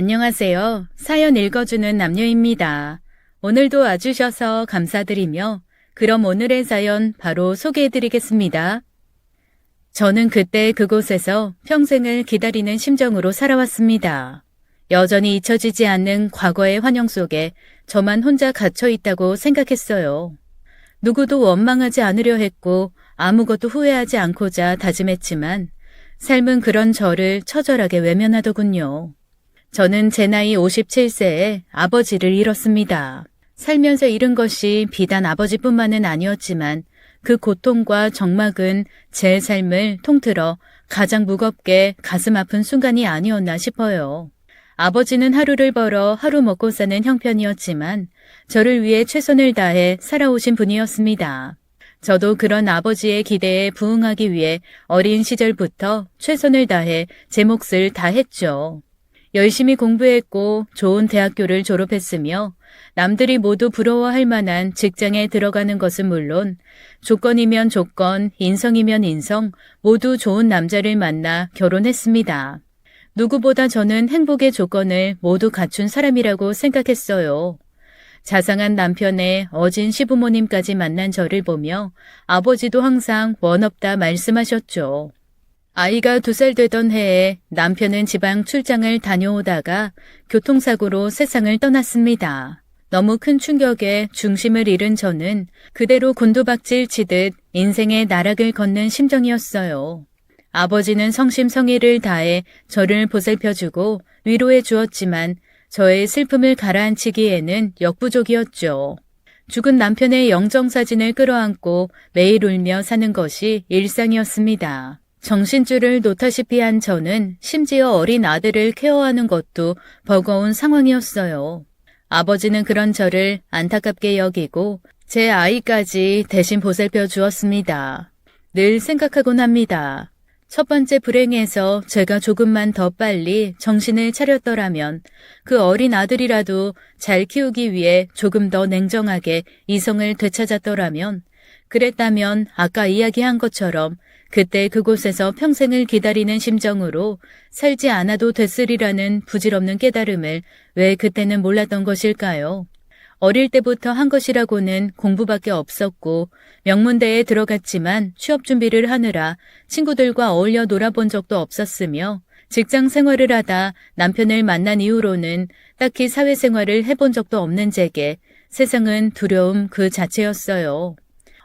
안녕하세요. 사연 읽어주는 남녀입니다. 오늘도 와주셔서 감사드리며 그럼 오늘의 사연 바로 소개해드리겠습니다. 저는 그때 그곳에서 평생을 기다리는 심정으로 살아왔습니다. 여전히 잊혀지지 않는 과거의 환영 속에 저만 혼자 갇혀 있다고 생각했어요. 누구도 원망하지 않으려 했고 아무것도 후회하지 않고자 다짐했지만 삶은 그런 저를 처절하게 외면하더군요. 저는 제 나이 57세에 아버지를 잃었습니다. 살면서 잃은 것이 비단 아버지뿐만은 아니었지만 그 고통과 적막은 제 삶을 통틀어 가장 무겁게 가슴 아픈 순간이 아니었나 싶어요. 아버지는 하루를 벌어 하루 먹고 사는 형편이었지만 저를 위해 최선을 다해 살아오신 분이었습니다. 저도 그런 아버지의 기대에 부응하기 위해 어린 시절부터 최선을 다해 제 몫을 다했죠. 열심히 공부했고 좋은 대학교를 졸업했으며 남들이 모두 부러워할 만한 직장에 들어가는 것은 물론 조건이면 조건, 인성이면 인성 모두 좋은 남자를 만나 결혼했습니다. 누구보다 저는 행복의 조건을 모두 갖춘 사람이라고 생각했어요. 자상한 남편의 어진 시부모님까지 만난 저를 보며 아버지도 항상 원 없다 말씀하셨죠. 아이가 2살 되던 해에 남편은 지방 출장을 다녀오다가 교통사고로 세상을 떠났습니다. 너무 큰 충격에 중심을 잃은 저는 그대로 곤두박질 치듯 인생의 나락을 걷는 심정이었어요. 아버지는 성심성의를 다해 저를 보살펴주고 위로해 주었지만 저의 슬픔을 가라앉히기에는 역부족이었죠. 죽은 남편의 영정사진을 끌어안고 매일 울며 사는 것이 일상이었습니다. 정신줄을 놓다시피 한 저는 심지어 어린 아들을 케어하는 것도 버거운 상황이었어요. 아버지는 그런 저를 안타깝게 여기고 제 아이까지 대신 보살펴 주었습니다. 늘 생각하곤 합니다. 첫 번째 불행에서 제가 조금만 더 빨리 정신을 차렸더라면 그 어린 아들이라도 잘 키우기 위해 조금 더 냉정하게 이성을 되찾았더라면 그랬다면 아까 이야기한 것처럼 그때 그곳에서 평생을 기다리는 심정으로 살지 않아도 됐으리라는 부질없는 깨달음을 왜 그때는 몰랐던 것일까요? 어릴 때부터 한 것이라고는 공부밖에 없었고 명문대에 들어갔지만 취업 준비를 하느라 친구들과 어울려 놀아본 적도 없었으며 직장 생활을 하다 남편을 만난 이후로는 딱히 사회생활을 해본 적도 없는 제게 세상은 두려움 그 자체였어요.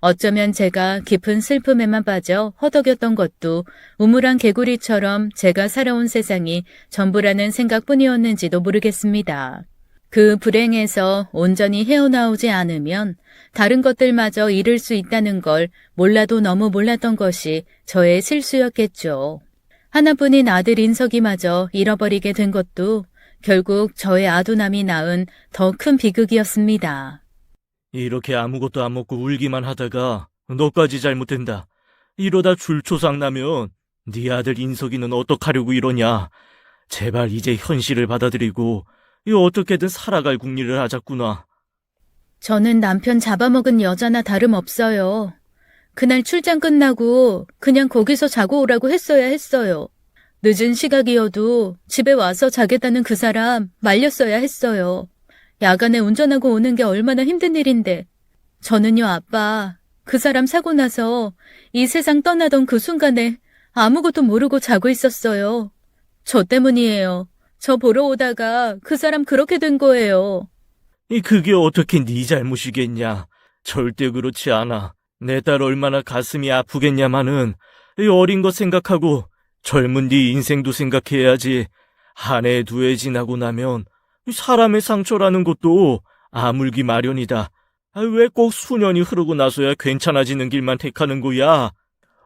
어쩌면 제가 깊은 슬픔에만 빠져 허덕였던 것도 우물한 개구리처럼 제가 살아온 세상이 전부라는 생각뿐이었는지도 모르겠습니다. 그 불행에서 온전히 헤어나오지 않으면 다른 것들마저 잃을 수 있다는 걸 몰라도 너무 몰랐던 것이 저의 실수였겠죠. 하나뿐인 아들 인석이마저 잃어버리게 된 것도 결국 저의 아두남이 낳은 더 큰 비극이었습니다. 이렇게 아무것도 안 먹고 울기만 하다가 너까지 잘못된다. 이러다 줄초상 나면 네 아들 인석이는 어떡하려고 이러냐. 제발 이제 현실을 받아들이고 어떻게든 살아갈 궁리를 하자꾸나. 저는 남편 잡아먹은 여자나 다름없어요. 그날 출장 끝나고 그냥 거기서 자고 오라고 했어야 했어요. 늦은 시각이어도 집에 와서 자겠다는 그 사람 말렸어야 했어요. 야간에 운전하고 오는 게 얼마나 힘든 일인데. 저는요, 아빠, 그 사람 사고 나서 이 세상 떠나던 그 순간에 아무것도 모르고 자고 있었어요. 저 때문이에요. 저 보러 오다가 그 사람 그렇게 된 거예요. 그게 어떻게 네 잘못이겠냐. 절대 그렇지 않아. 내 딸 얼마나 가슴이 아프겠냐마는 어린 것 생각하고 젊은 네 인생도 생각해야지. 한 해 두 해 지나고 나면 사람의 상처라는 것도 아물기 마련이다. 왜 꼭 수년이 흐르고 나서야 괜찮아지는 길만 택하는 거야?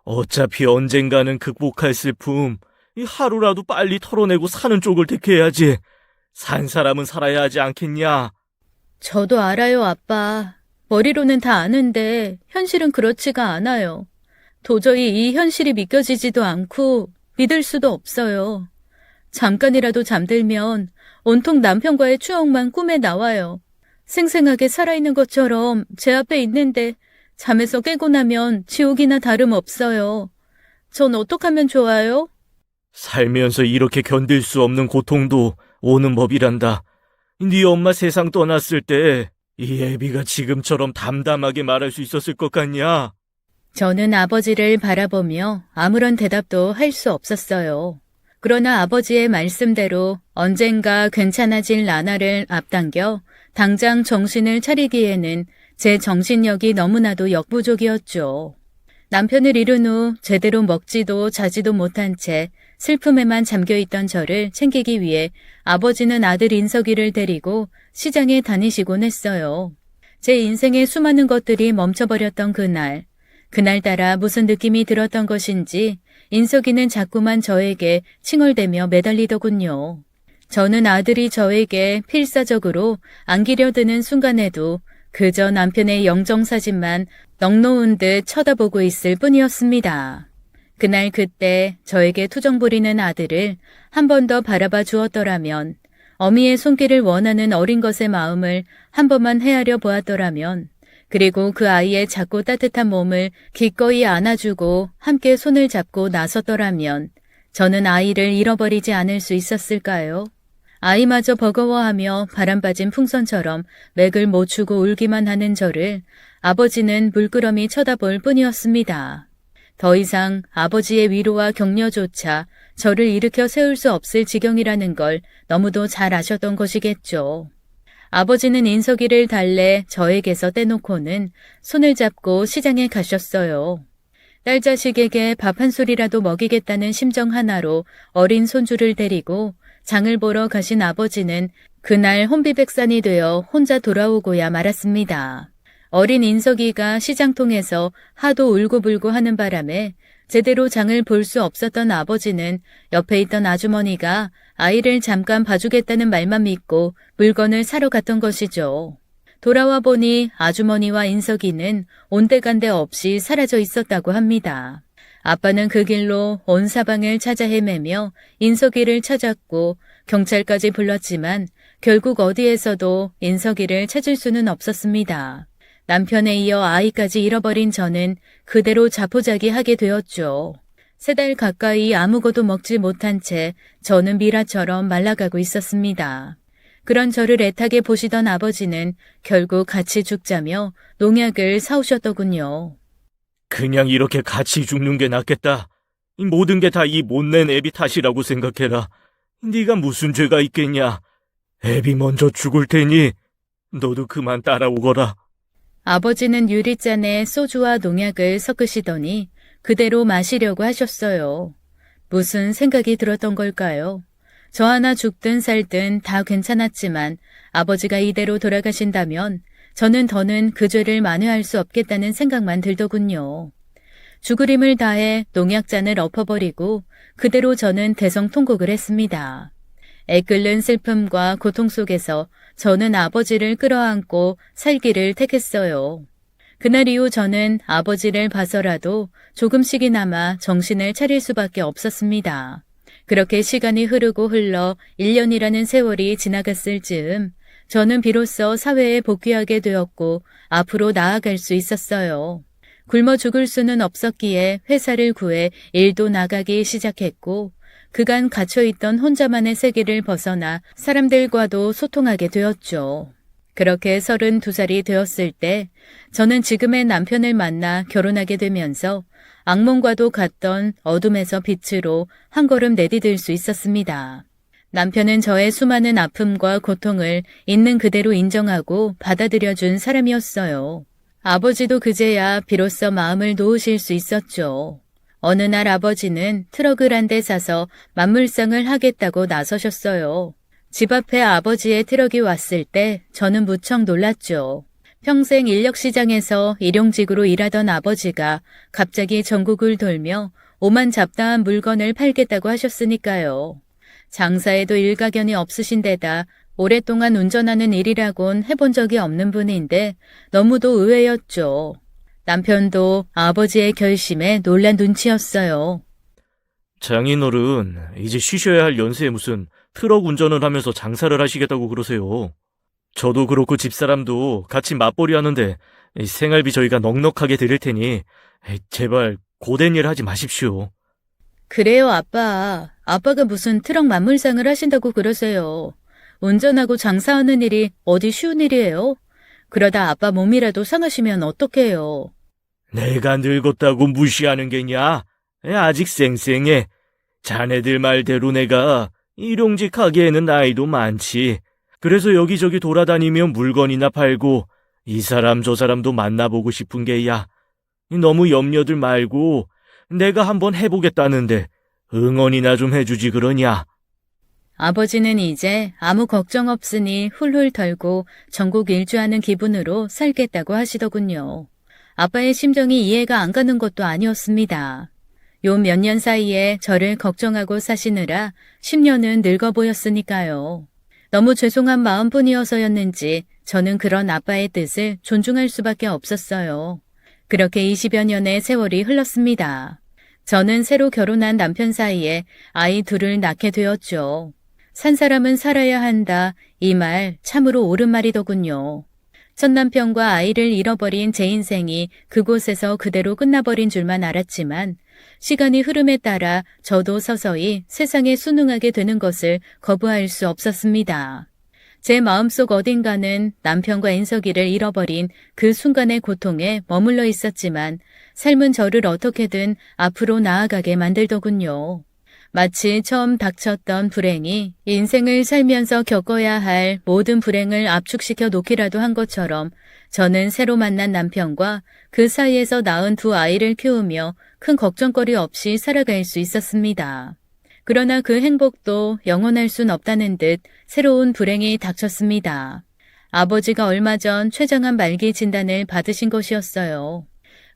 어차피 언젠가는 극복할 슬픔, 하루라도 빨리 털어내고 사는 쪽을 택해야지. 산 사람은 살아야 하지 않겠냐? 저도 알아요, 아빠. 머리로는 다 아는데 현실은 그렇지가 않아요. 도저히 이 현실이 믿겨지지도 않고 믿을 수도 없어요. 잠깐이라도 잠들면 온통 남편과의 추억만 꿈에 나와요. 생생하게 살아있는 것처럼 제 앞에 있는데 잠에서 깨고 나면 지옥이나 다름없어요. 전 어떡하면 좋아요? 살면서 이렇게 견딜 수 없는 고통도 오는 법이란다. 네 엄마 세상 떠났을 때 이 애비가 지금처럼 담담하게 말할 수 있었을 것 같냐? 저는 아버지를 바라보며 아무런 대답도 할 수 없었어요. 그러나 아버지의 말씀대로 언젠가 괜찮아질 나날을 앞당겨 당장 정신을 차리기에는 제 정신력이 너무나도 역부족이었죠. 남편을 잃은 후 제대로 먹지도 자지도 못한 채 슬픔에만 잠겨있던 저를 챙기기 위해 아버지는 아들 인석이를 데리고 시장에 다니시곤 했어요. 제 인생의 수많은 것들이 멈춰버렸던 그날따라 무슨 느낌이 들었던 것인지 인석이는 자꾸만 저에게 칭얼대며 매달리더군요. 저는 아들이 저에게 필사적으로 안기려 드는 순간에도 그저 남편의 영정사진만 넋놓은 듯 쳐다보고 있을 뿐이었습니다. 그날 그때 저에게 투정 부리는 아들을 한 번 더 바라봐 주었더라면, 어미의 손길을 원하는 어린 것의 마음을 한 번만 헤아려 보았더라면, 그리고 그 아이의 작고 따뜻한 몸을 기꺼이 안아주고 함께 손을 잡고 나섰더라면 저는 아이를 잃어버리지 않을 수 있었을까요? 아이마저 버거워하며 바람빠진 풍선처럼 맥을 못 추고 울기만 하는 저를 아버지는 물끄러미 쳐다볼 뿐이었습니다. 더 이상 아버지의 위로와 격려조차 저를 일으켜 세울 수 없을 지경이라는 걸 너무도 잘 아셨던 것이겠죠. 아버지는 인석이를 달래 저에게서 떼놓고는 손을 잡고 시장에 가셨어요. 딸 자식에게 밥 한 술이라도 먹이겠다는 심정 하나로 어린 손주를 데리고 장을 보러 가신 아버지는 그날 혼비백산이 되어 혼자 돌아오고야 말았습니다. 어린 인석이가 시장통에서 하도 울고불고 하는 바람에 제대로 장을 볼 수 없었던 아버지는 옆에 있던 아주머니가 아이를 잠깐 봐주겠다는 말만 믿고 물건을 사러 갔던 것이죠. 돌아와 보니 아주머니와 인석이는 온데간데 없이 사라져 있었다고 합니다. 아빠는 그 길로 온 사방을 찾아 헤매며 인석이를 찾았고 경찰까지 불렀지만 결국 어디에서도 인석이를 찾을 수는 없었습니다. 남편에 이어 아이까지 잃어버린 저는 그대로 자포자기하게 되었죠. 3달 가까이 아무것도 먹지 못한 채 저는 미라처럼 말라가고 있었습니다. 그런 저를 애타게 보시던 아버지는 결국 같이 죽자며 농약을 사오셨더군요. 그냥 이렇게 같이 죽는 게 낫겠다. 이 모든 게 다 이 못낸 애비 탓이라고 생각해라. 네가 무슨 죄가 있겠냐. 애비 먼저 죽을 테니 너도 그만 따라오거라. 아버지는 유리잔에 소주와 농약을 섞으시더니 그대로 마시려고 하셨어요. 무슨 생각이 들었던 걸까요? 저 하나 죽든 살든 다 괜찮았지만 아버지가 이대로 돌아가신다면 저는 더는 그 죄를 만회할 수 없겠다는 생각만 들더군요. 죽을 힘을 다해 농약잔을 엎어버리고 그대로 저는 대성통곡을 했습니다. 애끓는 슬픔과 고통 속에서 저는 아버지를 끌어안고 살기를 택했어요. 그날 이후 저는 아버지를 봐서라도 조금씩이나마 정신을 차릴 수밖에 없었습니다. 그렇게 시간이 흐르고 흘러 1년이라는 세월이 지나갔을 즈음 저는 비로소 사회에 복귀하게 되었고 앞으로 나아갈 수 있었어요. 굶어 죽을 수는 없었기에 회사를 구해 일도 나가기 시작했고 그간 갇혀있던 혼자만의 세계를 벗어나 사람들과도 소통하게 되었죠. 그렇게 32살이 되었을 때 저는 지금의 남편을 만나 결혼하게 되면서 악몽과도 같던 어둠에서 빛으로 한 걸음 내디딜 수 있었습니다. 남편은 저의 수많은 아픔과 고통을 있는 그대로 인정하고 받아들여준 사람이었어요. 아버지도 그제야 비로소 마음을 놓으실 수 있었죠. 어느 날 아버지는 트럭을 한 대 사서 만물상을 하겠다고 나서셨어요. 집 앞에 아버지의 트럭이 왔을 때 저는 무척 놀랐죠. 평생 인력시장에서 일용직으로 일하던 아버지가 갑자기 전국을 돌며 오만 잡다한 물건을 팔겠다고 하셨으니까요. 장사에도 일가견이 없으신 데다 오랫동안 운전하는 일이라곤 해본 적이 없는 분인데 너무도 의외였죠. 남편도 아버지의 결심에 놀란 눈치였어요. 장인어른, 이제 쉬셔야 할 연세에 무슨 트럭 운전을 하면서 장사를 하시겠다고 그러세요. 저도 그렇고 집사람도 같이 맞벌이 하는데 생활비 저희가 넉넉하게 드릴 테니 제발 고된 일 하지 마십시오. 그래요, 아빠. 아빠가 무슨 트럭 만물상을 하신다고 그러세요. 운전하고 장사하는 일이 어디 쉬운 일이에요? 그러다 아빠 몸이라도 상하시면 어떡해요. 내가 늙었다고 무시하는 게냐? 아직 쌩쌩해. 자네들 말대로 내가 일용직하기에는 나이도 많지. 그래서 여기저기 돌아다니며 물건이나 팔고 이 사람 저 사람도 만나보고 싶은 게야. 너무 염려들 말고 내가 한번 해보겠다는데 응원이나 좀 해주지 그러냐? 아버지는 이제 아무 걱정 없으니 훌훌 털고 전국 일주하는 기분으로 살겠다고 하시더군요. 아빠의 심정이 이해가 안 가는 것도 아니었습니다. 요 몇 년 사이에 저를 걱정하고 사시느라 10년은 늙어 보였으니까요. 너무 죄송한 마음뿐이어서였는지 저는 그런 아빠의 뜻을 존중할 수밖에 없었어요. 그렇게 20여 년의 세월이 흘렀습니다. 저는 새로 결혼한 남편 사이에 아이 둘을 낳게 되었죠. 산 사람은 살아야 한다. 이 말 참으로 옳은 말이더군요. 첫 남편과 아이를 잃어버린 제 인생이 그곳에서 그대로 끝나버린 줄만 알았지만 시간이 흐름에 따라 저도 서서히 세상에 순응하게 되는 것을 거부할 수 없었습니다. 제 마음속 어딘가는 남편과 인석이를 잃어버린 그 순간의 고통에 머물러 있었지만 삶은 저를 어떻게든 앞으로 나아가게 만들더군요. 마치 처음 닥쳤던 불행이 인생을 살면서 겪어야 할 모든 불행을 압축시켜 놓기라도 한 것처럼 저는 새로 만난 남편과 그 사이에서 낳은 두 아이를 키우며 큰 걱정거리 없이 살아갈 수 있었습니다. 그러나 그 행복도 영원할 순 없다는 듯 새로운 불행이 닥쳤습니다. 아버지가 얼마 전 췌장암 말기 진단을 받으신 것이었어요.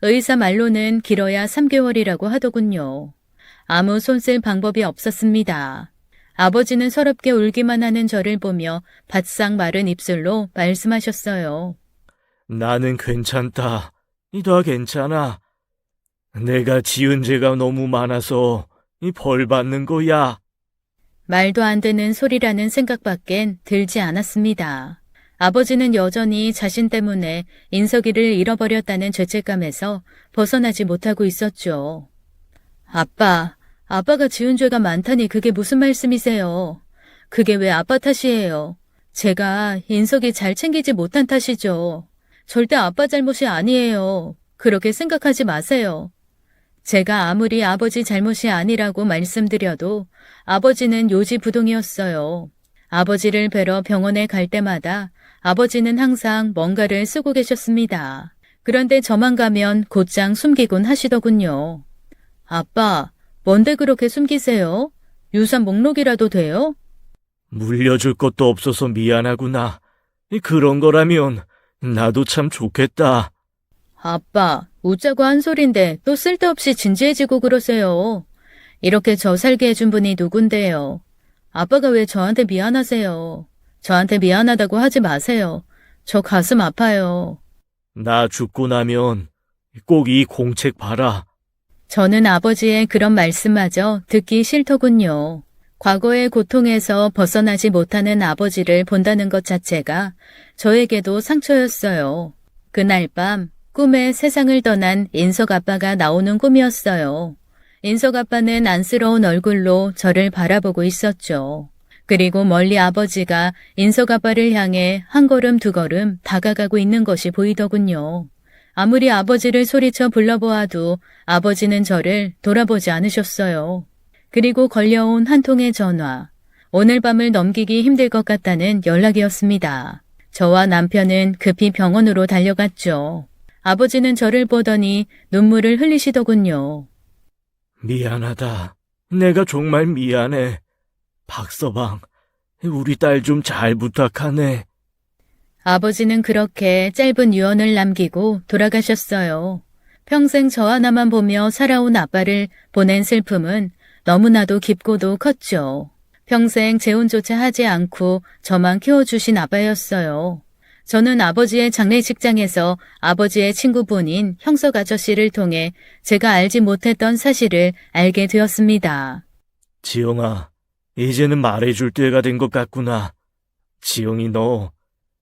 의사 말로는 길어야 3개월이라고 하더군요. 아무 손쓸 방법이 없었습니다. 아버지는 서럽게 울기만 하는 저를 보며 바싹 마른 입술로 말씀하셨어요. 나는 괜찮다. 다 괜찮아. 내가 지은 죄가 너무 많아서 벌 받는 거야. 말도 안 되는 소리라는 생각밖엔 들지 않았습니다. 아버지는 여전히 자신 때문에 인석이를 잃어버렸다는 죄책감에서 벗어나지 못하고 있었죠. 아빠가 지은 죄가 많다니 그게 무슨 말씀이세요? 그게 왜 아빠 탓이에요? 제가 인석이 잘 챙기지 못한 탓이죠. 절대 아빠 잘못이 아니에요. 그렇게 생각하지 마세요. 제가 아무리 아버지 잘못이 아니라고 말씀드려도 아버지는 요지부동이었어요. 아버지를 뵈러 병원에 갈 때마다 아버지는 항상 뭔가를 쓰고 계셨습니다. 그런데 저만 가면 곧장 숨기곤 하시더군요. 아빠, 뭔데 그렇게 숨기세요? 유산 목록이라도 돼요? 물려줄 것도 없어서 미안하구나. 그런 거라면 나도 참 좋겠다. 아빠, 웃자고 한 소린데 또 쓸데없이 진지해지고 그러세요. 이렇게 저 살게 해준 분이 누군데요? 아빠가 왜 저한테 미안하세요? 저한테 미안하다고 하지 마세요. 저 가슴 아파요. 나 죽고 나면 꼭 이 공책 봐라. 저는 아버지의 그런 말씀마저 듣기 싫더군요. 과거의 고통에서 벗어나지 못하는 아버지를 본다는 것 자체가 저에게도 상처였어요. 그날 밤 꿈에 세상을 떠난 인석 아빠가 나오는 꿈이었어요. 인석 아빠는 안쓰러운 얼굴로 저를 바라보고 있었죠. 그리고 멀리 아버지가 인석 아빠를 향해 한 걸음 두 걸음 다가가고 있는 것이 보이더군요. 아무리 아버지를 소리쳐 불러보아도 아버지는 저를 돌아보지 않으셨어요. 그리고 걸려온 한 통의 전화. 오늘 밤을 넘기기 힘들 것 같다는 연락이었습니다. 저와 남편은 급히 병원으로 달려갔죠. 아버지는 저를 보더니 눈물을 흘리시더군요. 미안하다. 내가 정말 미안해. 박서방, 우리 딸 좀 잘 부탁하네. 아버지는 그렇게 짧은 유언을 남기고 돌아가셨어요. 평생 저 하나만 보며 살아온 아빠를 보낸 슬픔은 너무나도 깊고도 컸죠. 평생 재혼조차 하지 않고 저만 키워주신 아빠였어요. 저는 아버지의 장례식장에서 아버지의 친구분인 형석 아저씨를 통해 제가 알지 못했던 사실을 알게 되었습니다. 지영아, 이제는 말해줄 때가 된 것 같구나. 지영이 너,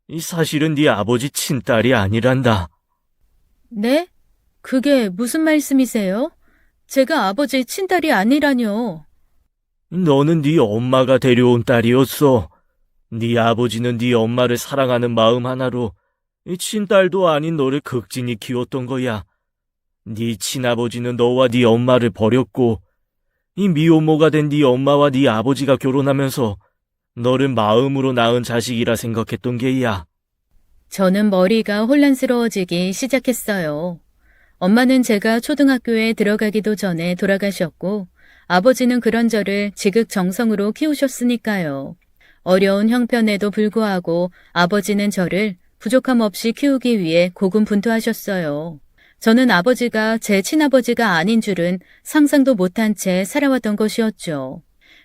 이 사실은 네 아버지 친딸이 아니란다. 네? 그게 무슨 말씀이세요? 제가 아버지 친딸이 아니라뇨. 너는 네 엄마가 데려온 딸이었어. 네 아버지는 네 엄마를 사랑하는 마음 하나로 이 친딸도 아닌 너를 극진히 키웠던 거야. 네 친아버지는 너와 네 엄마를 버렸고 이 미혼모가 된 네 엄마와 네 아버지가 결혼하면서 너를 마음으로 낳은 자식이라 생각했던 게야. 저는 머리가 혼란스러워지기 시작했어요. 엄마는 제가 초등학교에 들어가기도 전에 돌아가셨고, 아버지는 그런 저를 지극정성으로 키우셨으니까요. 어려운 형편에도 불구하고 아버지는 저를 부족함 없이 키우기 위해 고군분투하셨어요. 저는 아버지가 제 친아버지가 아닌 줄은 상상도 못한 채 살아왔던 것이었죠.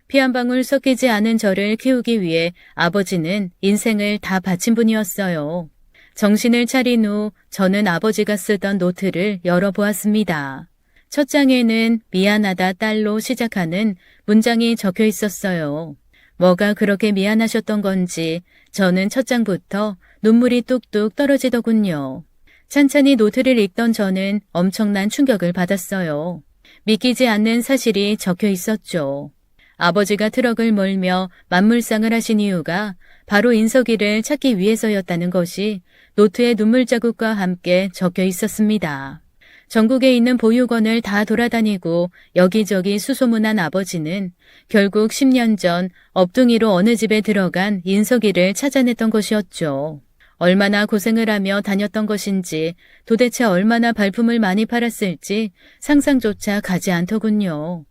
피 한 방울 섞이지 않은 저를 키우기 위해 아버지는 인생을 다 바친 분이었어요. 정신을 차린 후 저는 아버지가 쓰던 노트를 열어보았습니다. 첫 장에는 미안하다 딸로 시작하는 문장이 적혀 있었어요. 뭐가 그렇게 미안하셨던 건지 저는 첫 장부터 눈물이 뚝뚝 떨어지더군요. 찬찬히 노트를 읽던 저는 엄청난 충격을 받았어요. 믿기지 않는 사실이 적혀 있었죠. 아버지가 트럭을 몰며 만물상을 하신 이유가 바로 인석이를 찾기 위해서였다는 것이 노트의 눈물 자국과 함께 적혀 있었습니다. 전국에 있는 보육원을 다 돌아다니고 여기저기 수소문한 아버지는 결국 10년 전 업둥이로 어느 집에 들어간 인석이를 찾아냈던 것이었죠. 얼마나 고생을 하며 다녔던 것인지 도대체 얼마나 발품을 많이 팔았을지 상상조차 가지 않더군요.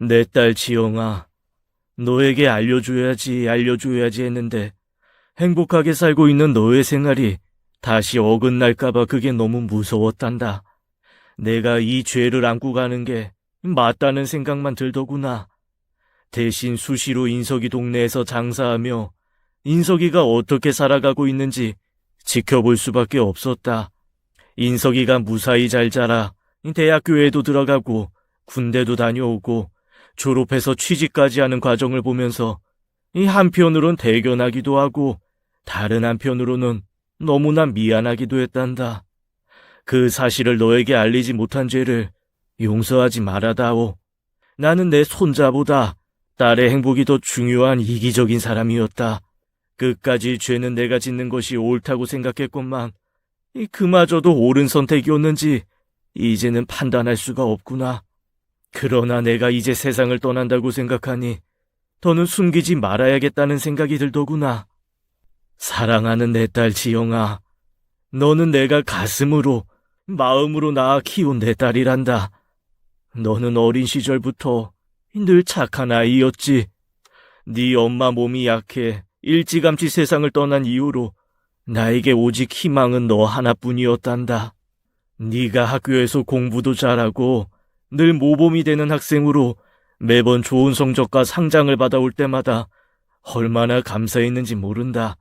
내 딸 지영아, 너에게 알려줘야지 했는데 행복하게 살고 있는 너의 생활이 다시 어긋날까봐 그게 너무 무서웠단다. 내가 이 죄를 안고 가는 게 맞다는 생각만 들더구나. 대신 수시로 인석이 동네에서 장사하며 인석이가 어떻게 살아가고 있는지 지켜볼 수밖에 없었다. 인석이가 무사히 잘 자라 대학교에도 들어가고 군대도 다녀오고 졸업해서 취직까지 하는 과정을 보면서 이 한편으론 대견하기도 하고 다른 한편으로는 너무나 미안하기도 했단다. 그 사실을 너에게 알리지 못한 죄를 용서하지 말아다오. 나는 내 손자보다 딸의 행복이 더 중요한 이기적인 사람이었다. 끝까지 죄는 내가 짓는 것이 옳다고 생각했건만 그마저도 옳은 선택이었는지 이제는 판단할 수가 없구나. 그러나 내가 이제 세상을 떠난다고 생각하니 더는 숨기지 말아야겠다는 생각이 들더구나. 사랑하는 내 딸 지영아, 너는 내가 가슴으로, 마음으로 낳아 키운 내 딸이란다. 너는 어린 시절부터 늘 착한 아이였지. 네 엄마 몸이 약해 일찌감치 세상을 떠난 이후로 나에게 오직 희망은 너 하나뿐이었단다. 네가 학교에서 공부도 잘하고 늘 모범이 되는 학생으로 매번 좋은 성적과 상장을 받아올 때마다 얼마나 감사했는지 모른다.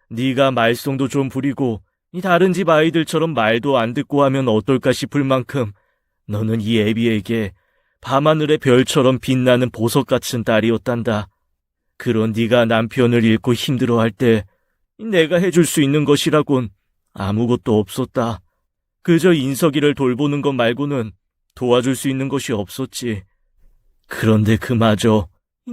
네가 말썽도 좀 부리고 다른 집 아이들처럼 말도 안 듣고 하면 어떨까 싶을 만큼 너는 이 애비에게 밤하늘의 별처럼 빛나는 보석 같은 딸이었단다. 그런 네가 남편을 잃고 힘들어할 때 내가 해줄 수 있는 것이라곤 아무것도 없었다. 그저 인석이를 돌보는 것 말고는 도와줄 수 있는 것이 없었지. 그런데 그마저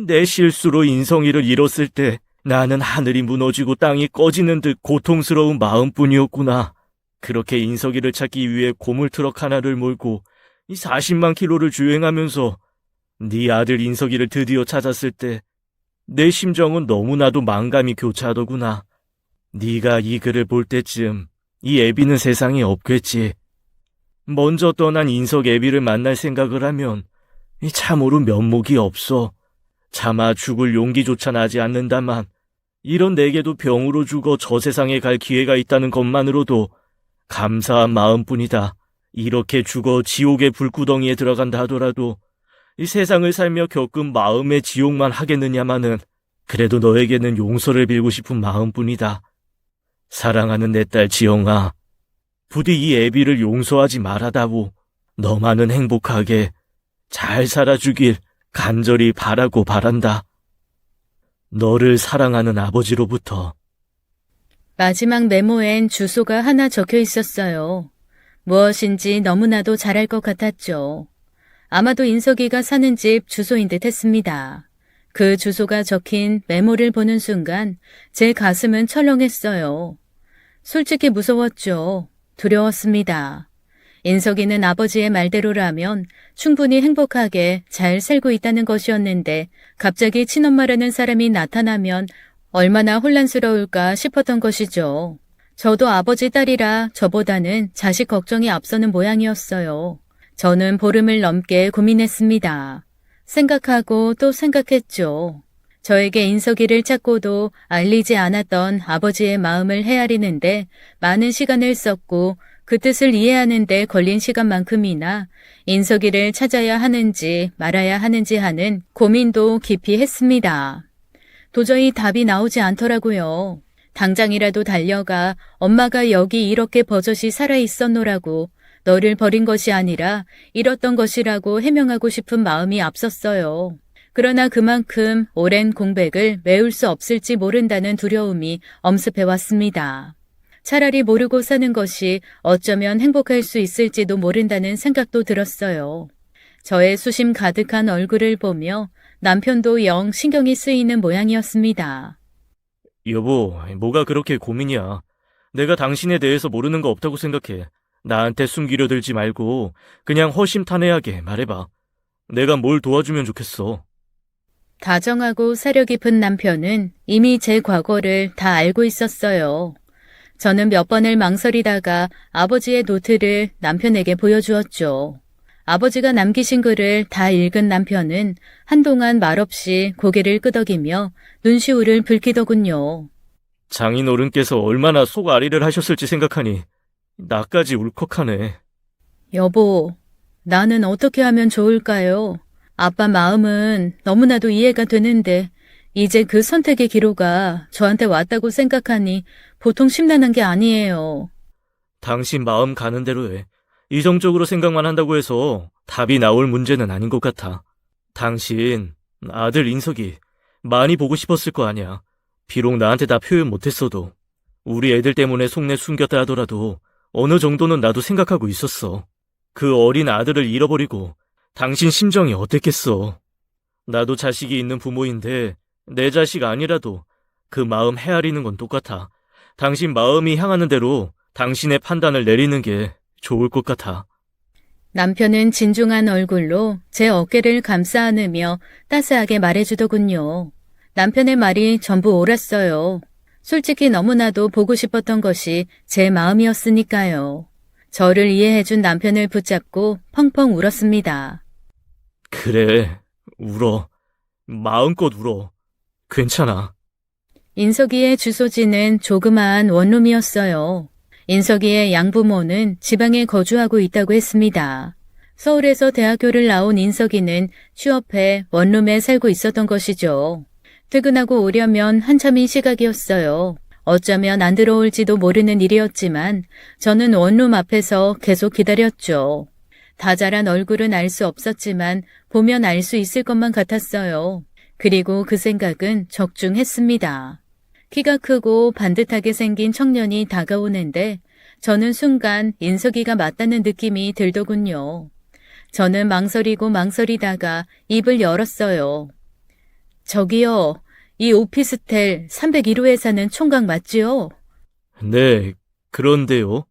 내 실수로 인성이를 잃었을 때 나는 하늘이 무너지고 땅이 꺼지는 듯 고통스러운 마음뿐이었구나. 그렇게 인석이를 찾기 위해 고물트럭 하나를 몰고 40만 킬로를 주행하면서 네 아들 인석이를 드디어 찾았을 때 내 심정은 너무나도 만감이 교차하더구나. 네가 이 글을 볼 때쯤 이 애비는 세상에 없겠지. 먼저 떠난 인석 애비를 만날 생각을 하면 참으로 면목이 없어. 차마 죽을 용기조차 나지 않는다만 이런 내게도 병으로 죽어 저 세상에 갈 기회가 있다는 것만으로도 감사한 마음뿐이다. 이렇게 죽어 지옥의 불구덩이에 들어간다 하더라도 이 세상을 살며 겪은 마음의 지옥만 하겠느냐마는 그래도 너에게는 용서를 빌고 싶은 마음뿐이다. 사랑하는 내 딸 지영아, 부디 이 애비를 용서하지 말아다오. 너만은 행복하게 잘 살아주길 간절히 바라고 바란다. 너를 사랑하는 아버지로부터. 마지막 메모엔 주소가 하나 적혀 있었어요. 무엇인지 너무나도 잘할 것 같았죠. 아마도 인석이가 사는 집 주소인 듯 했습니다. 그 주소가 적힌 메모를 보는 순간 제 가슴은 철렁했어요. 솔직히 무서웠죠. 두려웠습니다. 인석이는 아버지의 말대로라면 충분히 행복하게 잘 살고 있다는 것이었는데 갑자기 친엄마라는 사람이 나타나면 얼마나 혼란스러울까 싶었던 것이죠. 저도 아버지 딸이라 저보다는 자식 걱정이 앞서는 모양이었어요. 저는 보름을 넘게 고민했습니다. 생각하고 또 생각했죠. 저에게 인석이를 찾고도 알리지 않았던 아버지의 마음을 헤아리는데 많은 시간을 썼고 그 뜻을 이해하는 데 걸린 시간만큼이나 인석이를 찾아야 하는지 말아야 하는지 하는 고민도 깊이 했습니다. 도저히 답이 나오지 않더라고요. 당장이라도 달려가 엄마가 여기 이렇게 버젓이 살아있었노라고 너를 버린 것이 아니라 잃었던 것이라고 해명하고 싶은 마음이 앞섰어요. 그러나 그만큼 오랜 공백을 메울 수 없을지 모른다는 두려움이 엄습해왔습니다. 차라리 모르고 사는 것이 어쩌면 행복할 수 있을지도 모른다는 생각도 들었어요. 저의 수심 가득한 얼굴을 보며 남편도 영 신경이 쓰이는 모양이었습니다. 여보, 뭐가 그렇게 고민이야. 내가 당신에 대해서 모르는 거 없다고 생각해. 나한테 숨기려 들지 말고 그냥 허심탄회하게 말해봐. 내가 뭘 도와주면 좋겠어. 다정하고 사려 깊은 남편은 이미 제 과거를 다 알고 있었어요. 저는 몇 번을 망설이다가 아버지의 노트를 남편에게 보여주었죠. 아버지가 남기신 글을 다 읽은 남편은 한동안 말없이 고개를 끄덕이며 눈시울을 붉히더군요. 장인 어른께서 얼마나 속앓이를 하셨을지 생각하니 나까지 울컥하네. 여보, 나는 어떻게 하면 좋을까요? 아빠 마음은 너무나도 이해가 되는데 이제 그 선택의 기로가 저한테 왔다고 생각하니 보통 심란한 게 아니에요. 당신 마음 가는 대로 해. 이성적으로 생각만 한다고 해서 답이 나올 문제는 아닌 것 같아. 당신 아들 인석이 많이 보고 싶었을 거 아니야. 비록 나한테 다 표현 못했어도 우리 애들 때문에 속내 숨겼다 하더라도 어느 정도는 나도 생각하고 있었어. 그 어린 아들을 잃어버리고 당신 심정이 어땠겠어. 나도 자식이 있는 부모인데 내 자식 아니라도 그 마음 헤아리는 건 똑같아. 당신 마음이 향하는 대로 당신의 판단을 내리는 게 좋을 것 같아. 남편은 진중한 얼굴로 제 어깨를 감싸 안으며 따스하게 말해주더군요. 남편의 말이 전부 옳았어요. 솔직히 너무나도 보고 싶었던 것이 제 마음이었으니까요. 저를 이해해준 남편을 붙잡고 펑펑 울었습니다. 그래, 울어. 마음껏 울어. 괜찮아. 인석이의 주소지는 조그마한 원룸이었어요. 인석이의 양부모는 지방에 거주하고 있다고 했습니다. 서울에서 대학교를 나온 인석이는 취업해 원룸에 살고 있었던 것이죠. 퇴근하고 오려면 한참인 시각이었어요. 어쩌면 안 들어올지도 모르는 일이었지만 저는 원룸 앞에서 계속 기다렸죠. 다 자란 얼굴은 알 수 없었지만 보면 알 수 있을 것만 같았어요. 그리고 그 생각은 적중했습니다. 키가 크고 반듯하게 생긴 청년이 다가오는데 저는 순간 인석이가 맞다는 느낌이 들더군요. 저는 망설이고 망설이다가 입을 열었어요. 저기요, 이 오피스텔 301호에 사는 총각 맞지요? 네, 그런데요.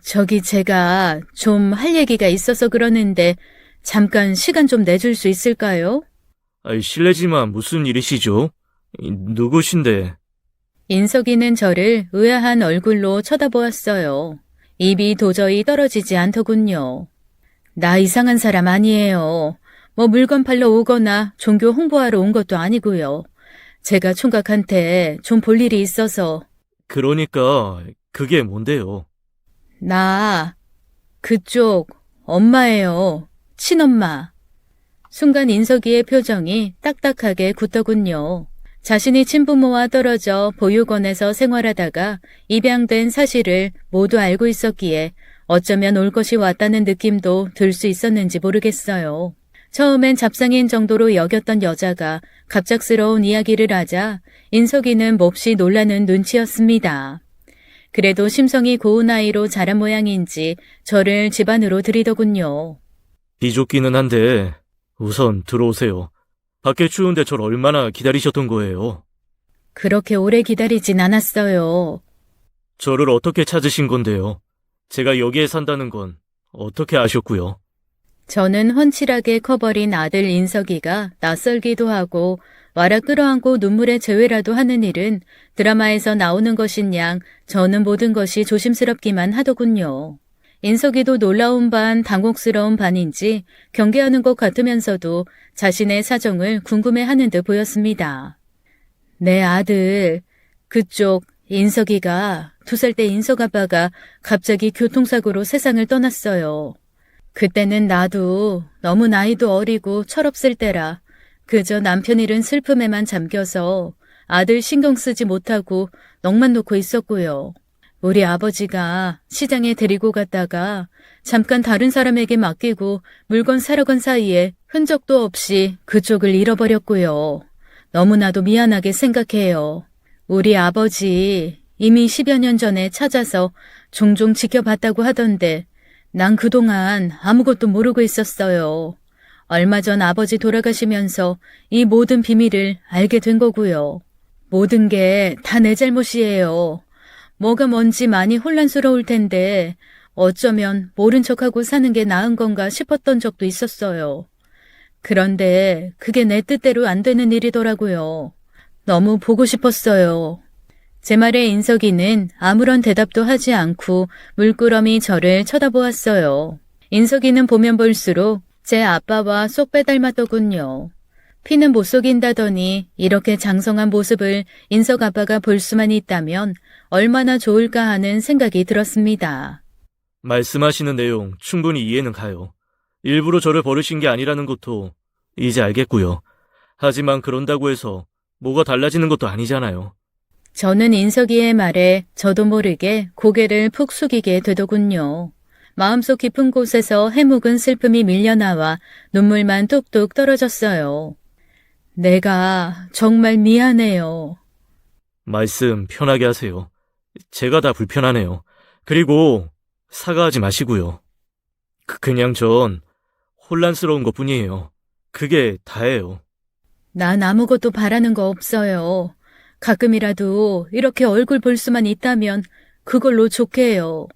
저기 제가 좀 할 얘기가 있어서 그러는데 잠깐 시간 좀 내줄 수 있을까요? 실례지만 무슨 일이시죠? 누구신데? 인석이는 저를 의아한 얼굴로 쳐다보았어요. 입이 도저히 떨어지지 않더군요. 나 이상한 사람 아니에요. 뭐 물건 팔러 오거나 종교 홍보하러 온 것도 아니고요. 제가 총각한테 좀 볼 일이 있어서. 그러니까 그게 뭔데요? 나 그쪽 엄마예요. 친엄마. 순간 인석이의 표정이 딱딱하게 굳더군요. 자신이 친부모와 떨어져 보육원에서 생활하다가 입양된 사실을 모두 알고 있었기에 어쩌면 올 것이 왔다는 느낌도 들 수 있었는지 모르겠어요. 처음엔 잡상인 정도로 여겼던 여자가 갑작스러운 이야기를 하자 인석이는 몹시 놀라는 눈치였습니다. 그래도 심성이 고운 아이로 자란 모양인지 저를 집 안으로 들이더군요. 비좁기는 한데 우선 들어오세요. 밖에 추운데 절 얼마나 기다리셨던 거예요? 그렇게 오래 기다리진 않았어요. 저를 어떻게 찾으신 건데요? 제가 여기에 산다는 건 어떻게 아셨고요? 저는 훤칠하게 커버린 아들 인석이가 낯설기도 하고 와라 끌어안고 눈물의 제외라도 하는 일은 드라마에서 나오는 것인 양 저는 모든 것이 조심스럽기만 하더군요. 인석이도 놀라운 반 당혹스러운 반인지 경계하는 것 같으면서도 자신의 사정을 궁금해하는 듯 보였습니다. 내 아들, 그쪽 인석이가 2살 때 인석 아빠가 갑자기 교통사고로 세상을 떠났어요. 그때는 나도 너무 나이도 어리고 철없을 때라 그저 남편 잃은 슬픔에만 잠겨서 아들 신경 쓰지 못하고 넋만 놓고 있었고요. 우리 아버지가 시장에 데리고 갔다가 잠깐 다른 사람에게 맡기고 물건 사러 간 사이에 흔적도 없이 그쪽을 잃어버렸고요. 너무나도 미안하게 생각해요. 우리 아버지 이미 10여 년 전에 찾아서 종종 지켜봤다고 하던데 난 그동안 아무것도 모르고 있었어요. 얼마 전 아버지 돌아가시면서 이 모든 비밀을 알게 된 거고요. 모든 게 다 내 잘못이에요. 뭐가 뭔지 많이 혼란스러울 텐데 어쩌면 모른 척하고 사는 게 나은 건가 싶었던 적도 있었어요. 그런데 그게 내 뜻대로 안 되는 일이더라고요. 너무 보고 싶었어요. 제 말에 인석이는 아무런 대답도 하지 않고 물끄러미 저를 쳐다보았어요. 인석이는 보면 볼수록 제 아빠와 쏙 빼닮았더군요. 피는 못 속인다더니 이렇게 장성한 모습을 인석 아빠가 볼 수만 있다면 얼마나 좋을까 하는 생각이 들었습니다. 말씀하시는 내용 충분히 이해는 가요. 일부러 저를 버리신 게 아니라는 것도 이제 알겠고요. 하지만 그런다고 해서 뭐가 달라지는 것도 아니잖아요. 저는 인석이의 말에 저도 모르게 고개를 푹 숙이게 되더군요. 마음속 깊은 곳에서 해묵은 슬픔이 밀려나와 눈물만 뚝뚝 떨어졌어요. 내가 정말 미안해요. 말씀 편하게 하세요. 제가 다 불편하네요. 그리고 사과하지 마시고요. 그냥 전 혼란스러운 것뿐이에요. 그게 다예요. 난 아무것도 바라는 거 없어요. 가끔이라도 이렇게 얼굴 볼 수만 있다면 그걸로 좋게 해요.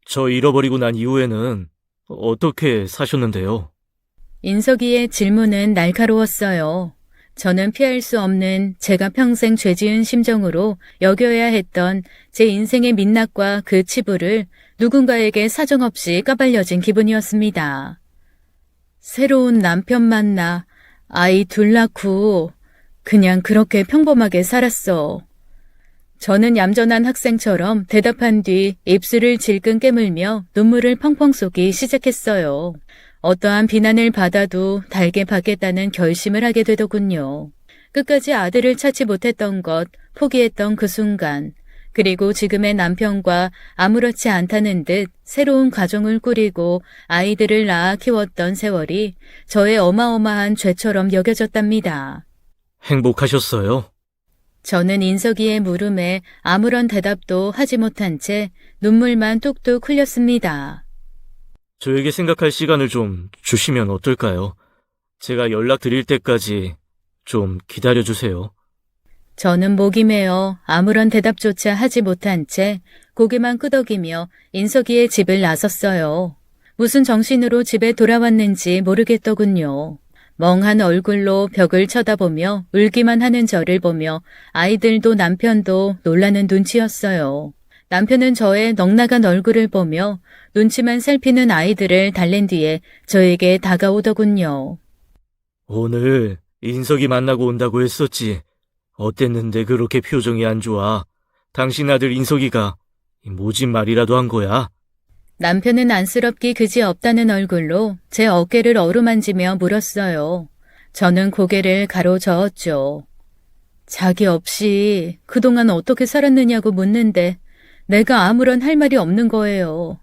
저 잃어버리고 난 이후에는 어떻게 사셨는데요? 인석이의 질문은 날카로웠어요. 저는 피할 수 없는 제가 평생 죄지은 심정으로 여겨야 했던 제 인생의 민낯과 그 치부를 누군가에게 사정없이 까발려진 기분이었습니다. 새로운 남편 만나 아이 둘 낳고 그냥 그렇게 평범하게 살았어. 저는 얌전한 학생처럼 대답한 뒤 입술을 질끈 깨물며 눈물을 펑펑 쏟기 시작했어요. 어떠한 비난을 받아도 달게 받겠다는 결심을 하게 되더군요. 끝까지 아들을 찾지 못했던 것, 포기했던 그 순간, 그리고 지금의 남편과 아무렇지 않다는 듯 새로운 가정을 꾸리고 아이들을 낳아 키웠던 세월이 저의 어마어마한 죄처럼 여겨졌답니다. 행복하셨어요? 저는 인석이의 물음에 아무런 대답도 하지 못한 채 눈물만 뚝뚝 흘렸습니다. 저에게 생각할 시간을 좀 주시면 어떨까요? 제가 연락드릴 때까지 좀 기다려주세요. 저는 목이 메어 아무런 대답조차 하지 못한 채 고개만 끄덕이며 인석이의 집을 나섰어요. 무슨 정신으로 집에 돌아왔는지 모르겠더군요. 멍한 얼굴로 벽을 쳐다보며 울기만 하는 저를 보며 아이들도 남편도 놀라는 눈치였어요. 남편은 저의 넉나간 얼굴을 보며 눈치만 살피는 아이들을 달랜 뒤에 저에게 다가오더군요. 오늘 인석이 만나고 온다고 했었지. 어땠는데 그렇게 표정이 안 좋아? 당신 아들 인석이가 모진 말이라도 한 거야? 남편은 안쓰럽기 그지없다는 얼굴로 제 어깨를 어루만지며 물었어요. 저는 고개를 가로저었죠. 자기 없이 그동안 어떻게 살았느냐고 묻는데 내가 아무런 할 말이 없는 거예요.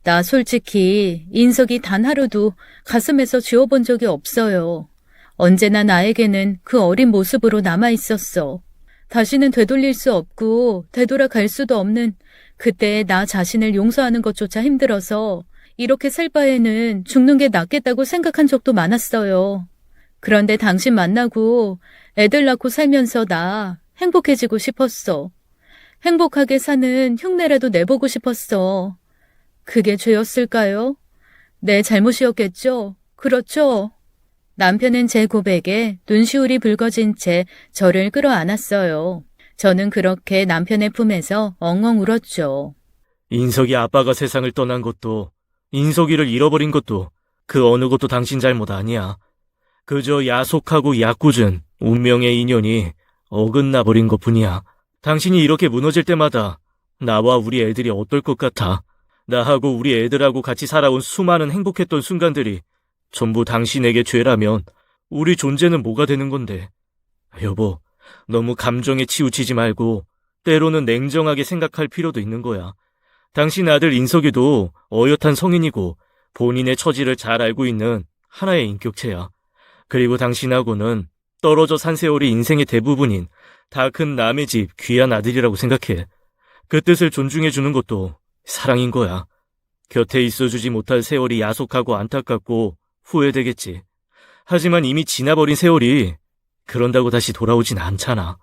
나 솔직히 인석이 단 하루도 가슴에서 지워본 적이 없어요. 언제나 나에게는 그 어린 모습으로 남아 있었어. 다시는 되돌릴 수 없고 되돌아갈 수도 없는 그때의 나 자신을 용서하는 것조차 힘들어서 이렇게 살 바에는 죽는 게 낫겠다고 생각한 적도 많았어요. 그런데 당신 만나고 애들 낳고 살면서 나 행복해지고 싶었어. 행복하게 사는 흉내라도 내보고 싶었어. 그게 죄였을까요? 내 잘못이었겠죠? 그렇죠? 남편은 제 고백에 눈시울이 붉어진 채 저를 끌어안았어요. 저는 그렇게 남편의 품에서 엉엉 울었죠. 인석이 아빠가 세상을 떠난 것도, 인석이를 잃어버린 것도 그 어느 것도 당신 잘못 아니야. 그저 야속하고 야꾸준 운명의 인연이 어긋나 버린 것뿐이야. 당신이 이렇게 무너질 때마다 나와 우리 애들이 어떨 것 같아? 나하고 우리 애들하고 같이 살아온 수많은 행복했던 순간들이 전부 당신에게 죄라면 우리 존재는 뭐가 되는 건데? 여보, 너무 감정에 치우치지 말고 때로는 냉정하게 생각할 필요도 있는 거야. 당신 아들 인석이도 어엿한 성인이고 본인의 처지를 잘 알고 있는 하나의 인격체야. 그리고 당신하고는 떨어져 산 세월이 인생의 대부분인 다 큰 남의 집 귀한 아들이라고 생각해. 그 뜻을 존중해주는 것도 사랑인 거야. 곁에 있어주지 못할 세월이 야속하고 안타깝고 후회되겠지. 하지만 이미 지나버린 세월이 그런다고 다시 돌아오진 않잖아.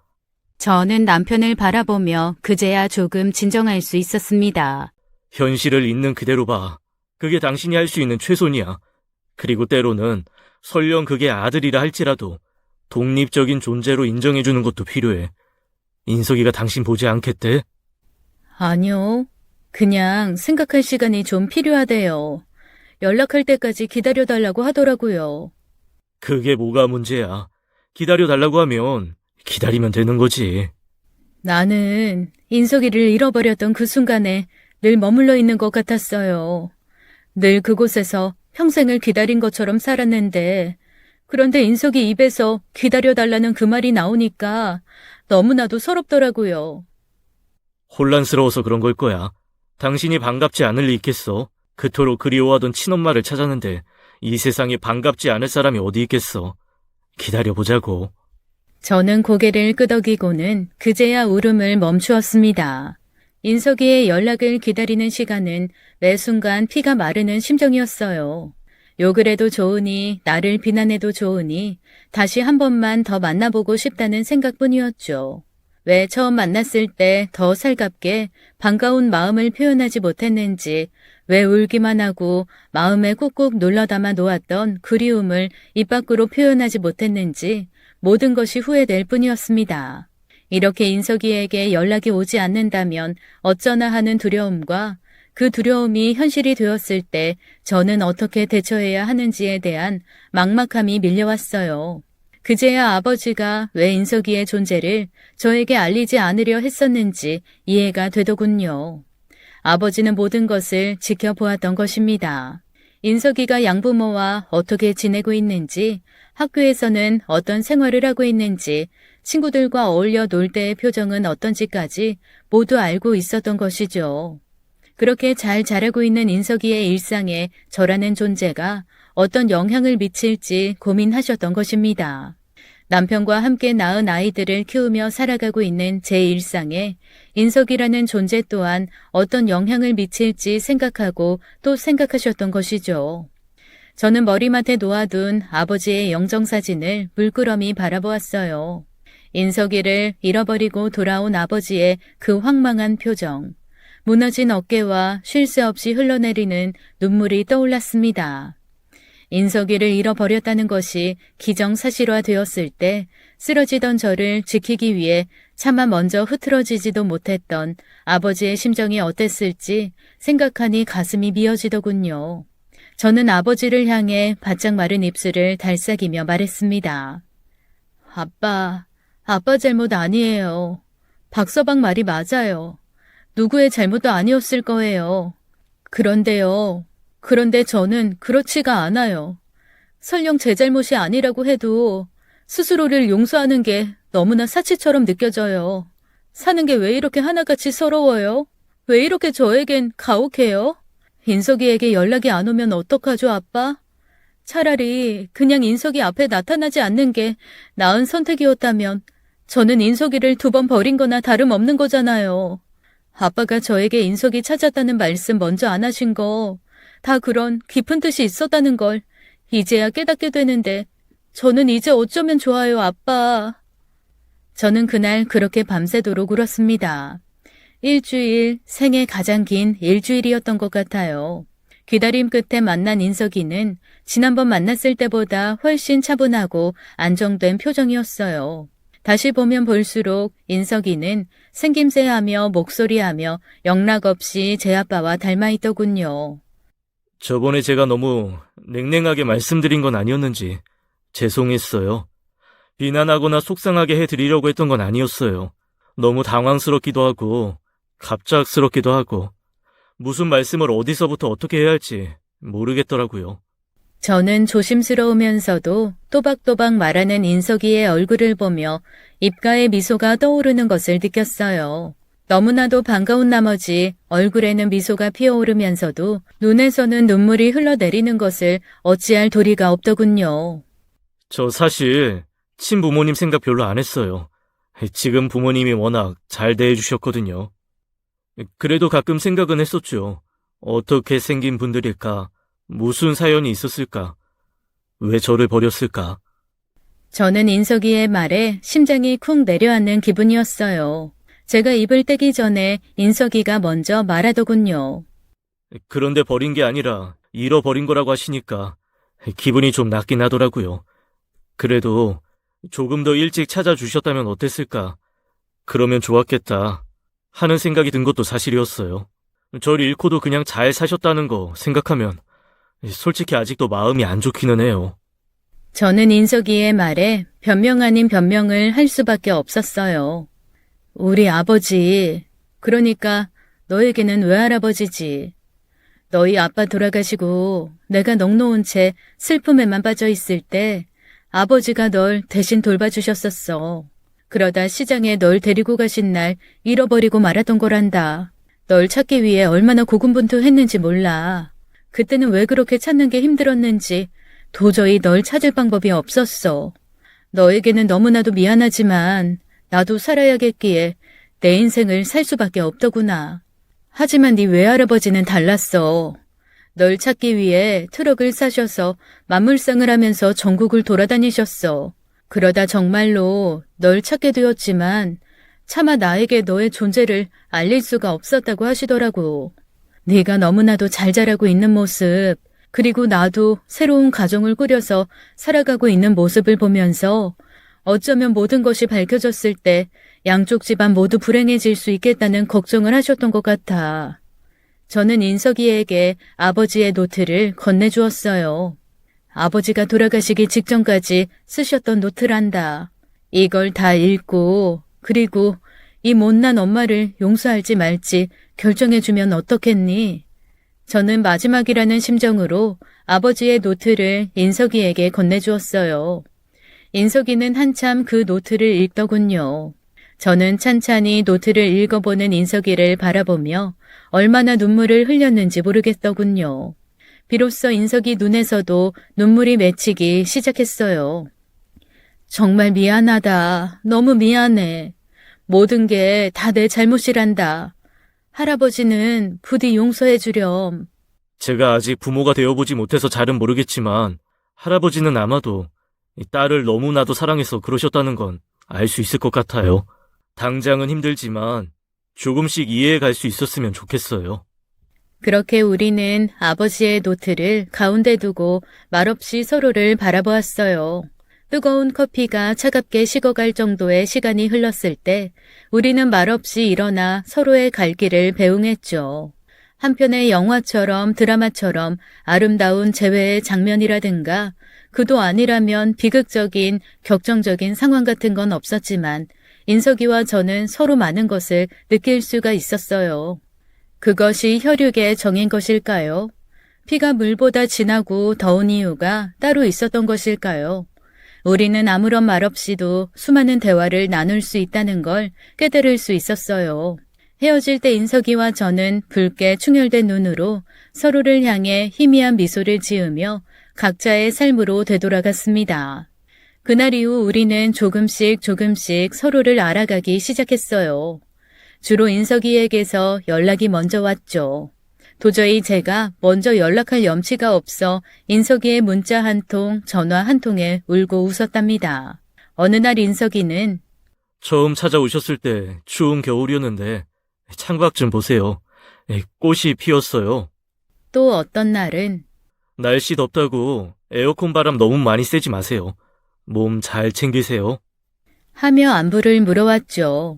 저는 남편을 바라보며 그제야 조금 진정할 수 있었습니다. 현실을 있는 그대로 봐. 그게 당신이 할 수 있는 최선이야. 그리고 때로는 설령 그게 아들이라 할지라도 독립적인 존재로 인정해주는 것도 필요해. 인석이가 당신 보지 않겠대? 아니요. 그냥 생각할 시간이 좀 필요하대요. 연락할 때까지 기다려달라고 하더라고요. 그게 뭐가 문제야. 기다려달라고 하면 기다리면 되는 거지. 나는 인석이를 잃어버렸던 그 순간에 늘 머물러 있는 것 같았어요. 늘 그곳에서 평생을 기다린 것처럼 살았는데, 그런데 인석이 입에서 기다려달라는 그 말이 나오니까 너무나도 서럽더라고요. 혼란스러워서 그런 걸 거야. 당신이 반갑지 않을 리 있겠어. 그토록 그리워하던 친엄마를 찾았는데 이 세상에 반갑지 않을 사람이 어디 있겠어. 기다려보자고. 저는 고개를 끄덕이고는 그제야 울음을 멈추었습니다. 인석이의 연락을 기다리는 시간은 매 순간 피가 마르는 심정이었어요. 욕을 해도 좋으니 나를 비난해도 좋으니 다시 한 번만 더 만나보고 싶다는 생각뿐이었죠. 왜 처음 만났을 때 더 살갑게 반가운 마음을 표현하지 못했는지, 왜 울기만 하고 마음에 꾹꾹 눌러 담아 놓았던 그리움을 입 밖으로 표현하지 못했는지 모든 것이 후회될 뿐이었습니다. 이렇게 인석이에게 연락이 오지 않는다면 어쩌나 하는 두려움과 그 두려움이 현실이 되었을 때 저는 어떻게 대처해야 하는지에 대한 막막함이 밀려왔어요. 그제야 아버지가 왜 인석이의 존재를 저에게 알리지 않으려 했었는지 이해가 되더군요. 아버지는 모든 것을 지켜보았던 것입니다. 인석이가 양부모와 어떻게 지내고 있는지, 학교에서는 어떤 생활을 하고 있는지, 친구들과 어울려 놀 때의 표정은 어떤지까지 모두 알고 있었던 것이죠. 그렇게 잘 자라고 있는 인석이의 일상에 저라는 존재가 어떤 영향을 미칠지 고민하셨던 것입니다. 남편과 함께 낳은 아이들을 키우며 살아가고 있는 제 일상에 인석이라는 존재 또한 어떤 영향을 미칠지 생각하고 또 생각하셨던 것이죠. 저는 머리맡에 놓아둔 아버지의 영정사진을 물끄러미 바라보았어요. 인석이를 잃어버리고 돌아온 아버지의 그 황망한 표정, 무너진 어깨와 쉴 새 없이 흘러내리는 눈물이 떠올랐습니다. 인석이를 잃어버렸다는 것이 기정사실화되었을 때 쓰러지던 저를 지키기 위해 차마 먼저 흐트러지지도 못했던 아버지의 심정이 어땠을지 생각하니 가슴이 미어지더군요. 저는 아버지를 향해 바짝 마른 입술을 달싹이며 말했습니다. 아빠 잘못 아니에요. 박서방 말이 맞아요. 누구의 잘못도 아니었을 거예요. 그런데 저는 그렇지가 않아요. 설령 제 잘못이 아니라고 해도 스스로를 용서하는 게 너무나 사치처럼 느껴져요. 사는 게 왜 이렇게 하나같이 서러워요? 왜 이렇게 저에겐 가혹해요? 인석이에게 연락이 안 오면 어떡하죠, 아빠? 차라리 그냥 인석이 앞에 나타나지 않는 게 나은 선택이었다면 저는 인석이를 2번 버린 거나 다름없는 거잖아요. 아빠가 저에게 인석이 찾았다는 말씀 먼저 안 하신 거 다 그런 깊은 뜻이 있었다는 걸 이제야 깨닫게 되는데 저는 이제 어쩌면 좋아요, 아빠. 저는 그날 그렇게 밤새도록 울었습니다. 일주일, 생애 가장 긴 일주일이었던 것 같아요. 기다림 끝에 만난 인석이는 지난번 만났을 때보다 훨씬 차분하고 안정된 표정이었어요. 다시 보면 볼수록 인석이는 생김새하며 목소리하며 영락없이 제 아빠와 닮아있더군요. 저번에 제가 너무 냉랭하게 말씀드린 건 아니었는지 죄송했어요. 비난하거나 속상하게 해드리려고 했던 건 아니었어요. 너무 당황스럽기도 하고 갑작스럽기도 하고 무슨 말씀을 어디서부터 어떻게 해야 할지 모르겠더라고요. 저는 조심스러우면서도 또박또박 말하는 인석이의 얼굴을 보며 입가에 미소가 떠오르는 것을 느꼈어요. 너무나도 반가운 나머지 얼굴에는 미소가 피어오르면서도 눈에서는 눈물이 흘러내리는 것을 어찌할 도리가 없더군요. 저 사실 친부모님 생각 별로 안 했어요. 지금 부모님이 워낙 잘 대해주셨거든요. 그래도 가끔 생각은 했었죠. 어떻게 생긴 분들일까? 무슨 사연이 있었을까? 왜 저를 버렸을까? 저는 인석이의 말에 심장이 쿵 내려앉는 기분이었어요. 제가 입을 떼기 전에 인석이가 먼저 말하더군요. 그런데 버린 게 아니라 잃어버린 거라고 하시니까 기분이 좀 낫긴 하더라고요. 그래도 조금 더 일찍 찾아주셨다면 어땠을까? 그러면 좋았겠다 하는 생각이 든 것도 사실이었어요. 절 잃고도 그냥 잘 사셨다는 거 생각하면 솔직히 아직도 마음이 안 좋기는 해요. 저는 인석이의 말에 변명 아닌 변명을 할 수밖에 없었어요. 우리 아버지, 그러니까 너에게는 외할아버지지. 너희 아빠 돌아가시고 내가 넋놓은 채 슬픔에만 빠져 있을 때 아버지가 널 대신 돌봐주셨었어. 그러다 시장에 널 데리고 가신 날 잃어버리고 말았던 거란다. 널 찾기 위해 얼마나 고군분투했는지 몰라. 그때는 왜 그렇게 찾는 게 힘들었는지 도저히 널 찾을 방법이 없었어. 너에게는 너무나도 미안하지만 나도 살아야겠기에 내 인생을 살 수밖에 없더구나. 하지만 네 외할아버지는 달랐어. 널 찾기 위해 트럭을 사셔서 만물상을 하면서 전국을 돌아다니셨어. 그러다 정말로 널 찾게 되었지만 차마 나에게 너의 존재를 알릴 수가 없었다고 하시더라고. 네가 너무나도 잘 자라고 있는 모습, 그리고 나도 새로운 가정을 꾸려서 살아가고 있는 모습을 보면서 어쩌면 모든 것이 밝혀졌을 때 양쪽 집안 모두 불행해질 수 있겠다는 걱정을 하셨던 것 같아. 저는 인석이에게 아버지의 노트를 건네주었어요. 아버지가 돌아가시기 직전까지 쓰셨던 노트란다. 이걸 다 읽고 그리고 이 못난 엄마를 용서할지 말지 결정해주면 어떻겠니? 저는 마지막이라는 심정으로 아버지의 노트를 인석이에게 건네주었어요. 인석이는 한참 그 노트를 읽더군요. 저는 찬찬히 노트를 읽어보는 인석이를 바라보며 얼마나 눈물을 흘렸는지 모르겠더군요. 비로소 인석이 눈에서도 눈물이 맺히기 시작했어요. 정말 미안하다. 너무 미안해. 모든 게 다 내 잘못이란다. 할아버지는 부디 용서해 주렴. 제가 아직 부모가 되어보지 못해서 잘은 모르겠지만 할아버지는 아마도 딸을 너무나도 사랑해서 그러셨다는 건 알 수 있을 것 같아요. 당장은 힘들지만 조금씩 이해해 갈 수 있었으면 좋겠어요. 그렇게 우리는 아버지의 노트를 가운데 두고 말없이 서로를 바라보았어요. 뜨거운 커피가 차갑게 식어갈 정도의 시간이 흘렀을 때 우리는 말없이 일어나 서로의 갈 길을 배웅했죠. 한편의 영화처럼 드라마처럼 아름다운 재회의 장면이라든가 그도 아니라면 비극적인 격정적인 상황 같은 건 없었지만 인석이와 저는 서로 많은 것을 느낄 수가 있었어요. 그것이 혈육의 정인 것일까요? 피가 물보다 진하고 더운 이유가 따로 있었던 것일까요? 우리는 아무런 말 없이도 수많은 대화를 나눌 수 있다는 걸 깨달을 수 있었어요. 헤어질 때 인석이와 저는 붉게 충혈된 눈으로 서로를 향해 희미한 미소를 지으며 각자의 삶으로 되돌아갔습니다. 그날 이후 우리는 조금씩 서로를 알아가기 시작했어요. 주로 인석이에게서 연락이 먼저 왔죠. 도저히 제가 먼저 연락할 염치가 없어 인석이의 문자 한 통, 전화 한 통에 울고 웃었답니다. 어느 날 인석이는 처음 찾아오셨을 때 추운 겨울이었는데 창밖 좀 보세요. 꽃이 피었어요. 또 어떤 날은 날씨 덥다고 에어컨 바람 너무 많이 쐬지 마세요. 몸 잘 챙기세요. 하며 안부를 물어왔죠.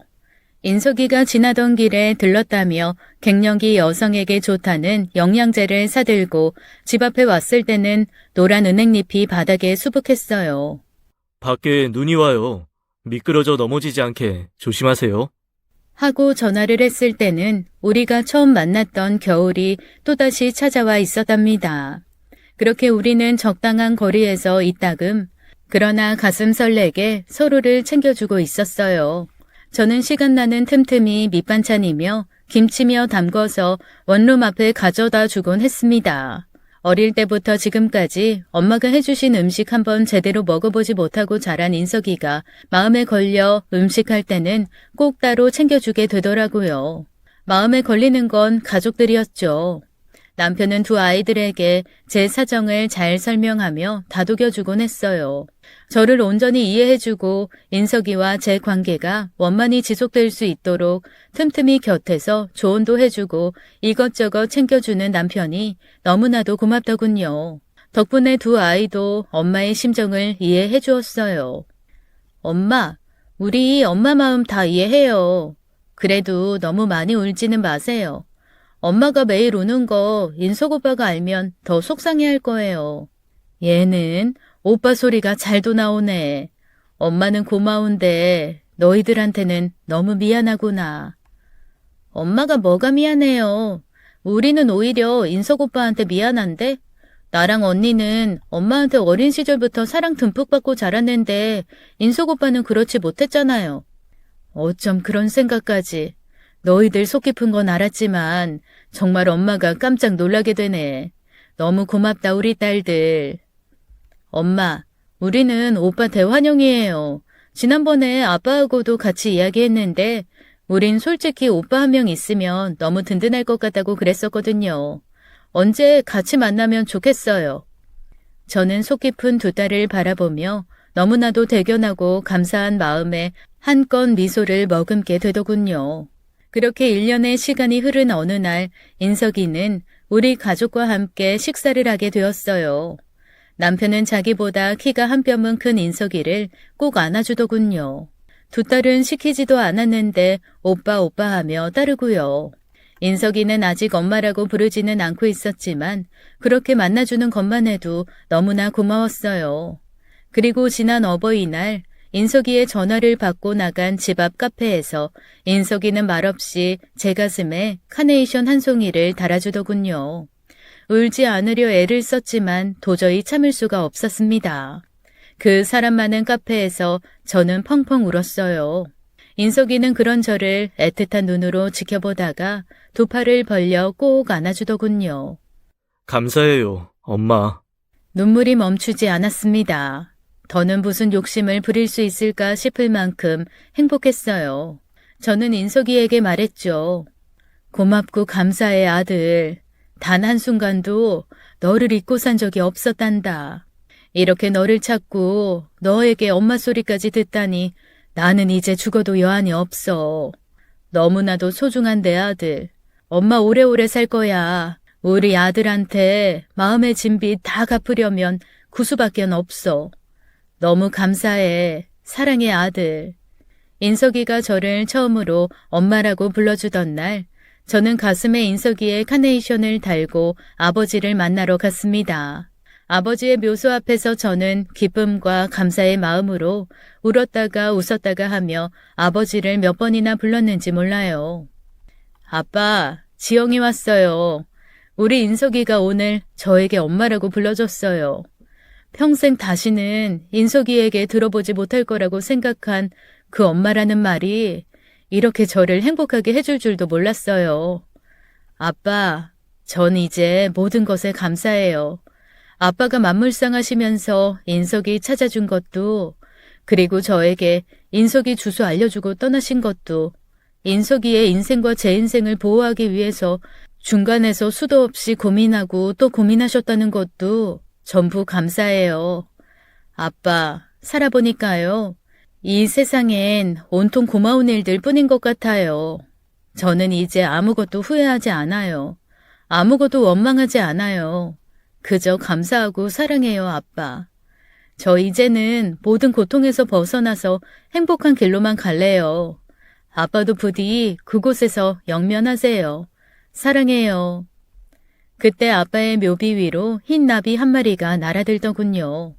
인석이가 지나던 길에 들렀다며 갱년기 여성에게 좋다는 영양제를 사들고 집 앞에 왔을 때는 노란 은행잎이 바닥에 수북했어요. 밖에 눈이 와요. 미끄러져 넘어지지 않게 조심하세요. 하고 전화를 했을 때는 우리가 처음 만났던 겨울이 또다시 찾아와 있었답니다. 그렇게 우리는 적당한 거리에서 이따금 그러나 가슴 설레게 서로를 챙겨주고 있었어요. 저는 시간 나는 틈틈이 밑반찬이며 김치며 담궈서 원룸 앞에 가져다 주곤 했습니다. 어릴 때부터 지금까지 엄마가 해주신 음식 한번 제대로 먹어보지 못하고 자란 인석이가 마음에 걸려 음식할 때는 꼭 따로 챙겨주게 되더라고요. 마음에 걸리는 건 가족들이었죠. 남편은 두 아이들에게 제 사정을 잘 설명하며 다독여주곤 했어요. 저를 온전히 이해해주고 인석이와 제 관계가 원만히 지속될 수 있도록 틈틈이 곁에서 조언도 해주고 이것저것 챙겨주는 남편이 너무나도 고맙더군요. 덕분에 두 아이도 엄마의 심정을 이해해 주었어요. 엄마, 우리 엄마 마음 다 이해해요. 그래도 너무 많이 울지는 마세요. 엄마가 매일 우는 거 인석 오빠가 알면 더 속상해할 거예요. 얘는 오빠 소리가 잘도 나오네. 엄마는 고마운데 너희들한테는 너무 미안하구나. 엄마가 뭐가 미안해요. 우리는 오히려 인석 오빠한테 미안한데? 나랑 언니는 엄마한테 어린 시절부터 사랑 듬뿍 받고 자랐는데 인석 오빠는 그렇지 못했잖아요. 어쩜 그런 생각까지. 너희들 속 깊은 건 알았지만 정말 엄마가 깜짝 놀라게 되네. 너무 고맙다 우리 딸들. 엄마, 우리는 오빠 대환영이에요. 지난번에 아빠하고도 같이 이야기했는데 우린 솔직히 오빠 한 명 있으면 너무 든든할 것 같다고 그랬었거든요. 언제 같이 만나면 좋겠어요. 저는 속 깊은 두 딸을 바라보며 너무나도 대견하고 감사한 마음에 한껏 미소를 머금게 되더군요. 그렇게 1년의 시간이 흐른 어느 날 인석이는 우리 가족과 함께 식사를 하게 되었어요. 남편은 자기보다 키가 한 뼘은 큰 인석이를 꼭 안아주더군요. 두 딸은 시키지도 않았는데 오빠 오빠 하며 따르고요. 인석이는 아직 엄마라고 부르지는 않고 있었지만 그렇게 만나주는 것만 해도 너무나 고마웠어요. 그리고 지난 어버이날 인석이의 전화를 받고 나간 집 앞 카페에서 인석이는 말없이 제 가슴에 카네이션 한 송이를 달아주더군요. 울지 않으려 애를 썼지만 도저히 참을 수가 없었습니다. 그 사람 많은 카페에서 저는 펑펑 울었어요. 인석이는 그런 저를 애틋한 눈으로 지켜보다가 두 팔을 벌려 꼭 안아주더군요. 감사해요, 엄마. 눈물이 멈추지 않았습니다. 더는 무슨 욕심을 부릴 수 있을까 싶을 만큼 행복했어요. 저는 인석이에게 말했죠. 고맙고 감사해 아들. 단 한순간도 너를 잊고 산 적이 없었단다. 이렇게 너를 찾고 너에게 엄마 소리까지 듣다니 나는 이제 죽어도 여한이 없어. 너무나도 소중한 내 아들. 엄마 오래오래 살 거야. 우리 아들한테 마음의 진빚 다 갚으려면 구수밖엔 없어. 너무 감사해. 사랑해 아들. 인석이가 저를 처음으로 엄마라고 불러주던 날 저는 가슴에 인석이의 카네이션을 달고 아버지를 만나러 갔습니다. 아버지의 묘소 앞에서 저는 기쁨과 감사의 마음으로 울었다가 웃었다가 하며 아버지를 몇 번이나 불렀는지 몰라요. 아빠, 지영이 왔어요. 우리 인석이가 오늘 저에게 엄마라고 불러줬어요. 평생 다시는 인석이에게 들어보지 못할 거라고 생각한 그 엄마라는 말이 이렇게 저를 행복하게 해줄 줄도 몰랐어요. 아빠, 전 이제 모든 것에 감사해요. 아빠가 만물상 하시면서 인석이 찾아준 것도, 그리고 저에게 인석이 주소 알려주고 떠나신 것도, 인석이의 인생과 제 인생을 보호하기 위해서 중간에서 수도 없이 고민하고 또 고민하셨다는 것도 전부 감사해요. 아빠, 살아보니까요. 이 세상엔 온통 고마운 일들 뿐인 것 같아요. 저는 이제 아무것도 후회하지 않아요. 아무것도 원망하지 않아요. 그저 감사하고 사랑해요, 아빠. 저 이제는 모든 고통에서 벗어나서 행복한 길로만 갈래요. 아빠도 부디 그곳에서 영면하세요. 사랑해요. 그때 아빠의 묘비 위로 흰 나비 한 마리가 날아들더군요.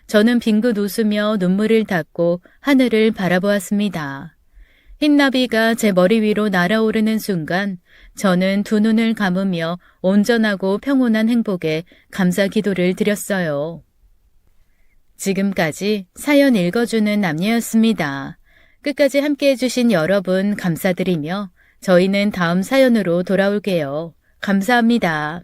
저는 빙긋 웃으며 눈물을 닦고 하늘을 바라보았습니다. 흰 나비가 제 머리 위로 날아오르는 순간 저는 두 눈을 감으며 온전하고 평온한 행복에 감사 기도를 드렸어요. 지금까지 사연 읽어주는 남녀였습니다. 끝까지 함께 해주신 여러분 감사드리며 저희는 다음 사연으로 돌아올게요. 감사합니다.